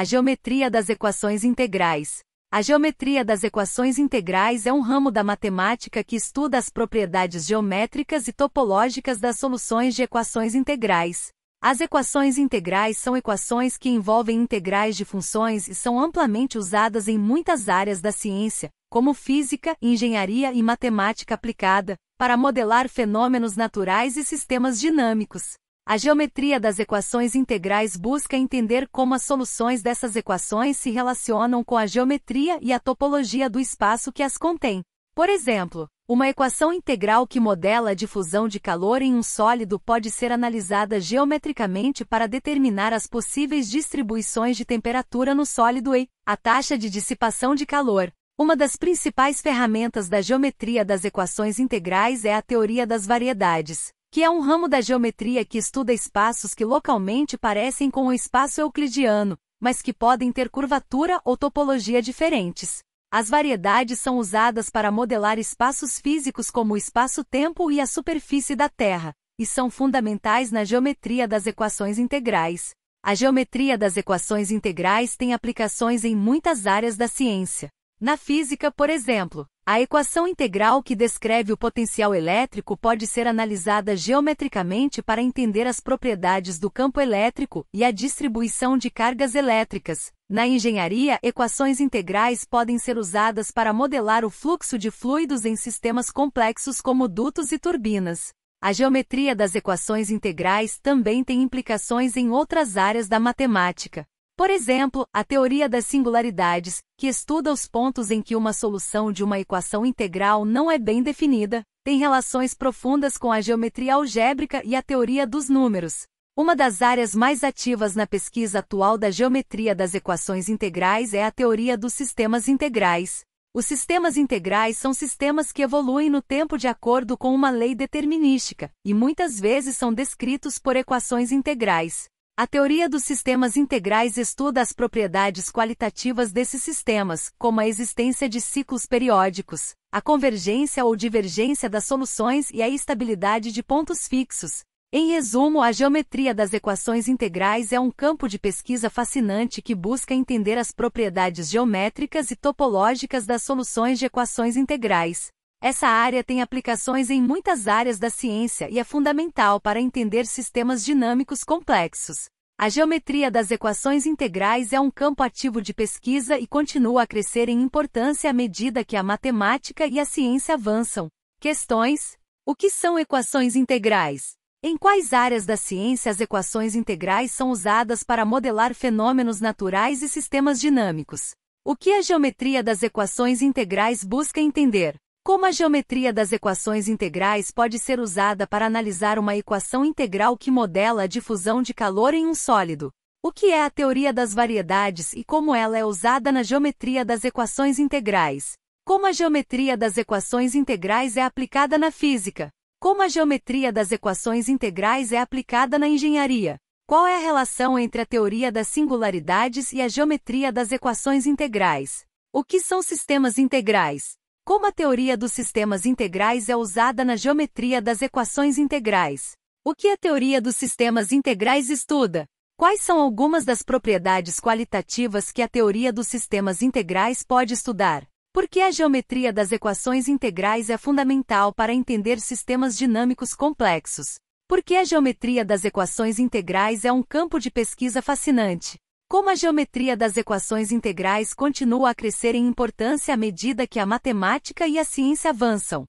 A geometria das equações integrais. A geometria das equações integrais é um ramo da matemática que estuda as propriedades geométricas e topológicas das soluções de equações integrais. As equações integrais são equações que envolvem integrais de funções e são amplamente usadas em muitas áreas da ciência, como física, engenharia e matemática aplicada, para modelar fenômenos naturais e sistemas dinâmicos. A geometria das equações integrais busca entender como as soluções dessas equações se relacionam com a geometria e a topologia do espaço que as contém. Por exemplo, uma equação integral que modela a difusão de calor em um sólido pode ser analisada geometricamente para determinar as possíveis distribuições de temperatura no sólido e a taxa de dissipação de calor. Uma das principais ferramentas da geometria das equações integrais é a teoria das variedades, que é um ramo da geometria que estuda espaços que localmente parecem com o espaço euclidiano, mas que podem ter curvatura ou topologia diferentes. As variedades são usadas para modelar espaços físicos como o espaço-tempo e a superfície da Terra, e são fundamentais na geometria das equações integrais. A geometria das equações integrais tem aplicações em muitas áreas da ciência. Na física, por exemplo, a equação integral que descreve o potencial elétrico pode ser analisada geometricamente para entender as propriedades do campo elétrico e a distribuição de cargas elétricas. Na engenharia, equações integrais podem ser usadas para modelar o fluxo de fluidos em sistemas complexos como dutos e turbinas. A geometria das equações integrais também tem implicações em outras áreas da matemática. Por exemplo, a teoria das singularidades, que estuda os pontos em que uma solução de uma equação integral não é bem definida, tem relações profundas com a geometria algébrica e a teoria dos números. Uma das áreas mais ativas na pesquisa atual da geometria das equações integrais é a teoria dos sistemas integrais. Os sistemas integrais são sistemas que evoluem no tempo de acordo com uma lei determinística, e muitas vezes são descritos por equações integrais. A teoria dos sistemas integrais estuda as propriedades qualitativas desses sistemas, como a existência de ciclos periódicos, a convergência ou divergência das soluções e a estabilidade de pontos fixos. Em resumo, a geometria das equações integrais é um campo de pesquisa fascinante que busca entender as propriedades geométricas e topológicas das soluções de equações integrais. Essa área tem aplicações em muitas áreas da ciência e é fundamental para entender sistemas dinâmicos complexos. A geometria das equações integrais é um campo ativo de pesquisa e continua a crescer em importância à medida que a matemática e a ciência avançam. Questões: o que são equações integrais? Em quais áreas da ciência as equações integrais são usadas para modelar fenômenos naturais e sistemas dinâmicos? O que a geometria das equações integrais busca entender? Como a geometria das equações integrais pode ser usada para analisar uma equação integral que modela a difusão de calor em um sólido? O que é a teoria das variedades e como ela é usada na geometria das equações integrais? Como a geometria das equações integrais é aplicada na física? Como a geometria das equações integrais é aplicada na engenharia? Qual é a relação entre a teoria das singularidades e a geometria das equações integrais? O que são sistemas integrais? Como a teoria dos sistemas integrais é usada na geometria das equações integrais? O que a teoria dos sistemas integrais estuda? Quais são algumas das propriedades qualitativas que a teoria dos sistemas integrais pode estudar? Por que a geometria das equações integrais é fundamental para entender sistemas dinâmicos complexos? Por que a geometria das equações integrais é um campo de pesquisa fascinante? Como a geometria das equações integrais continua a crescer em importância à medida que a matemática e a ciência avançam?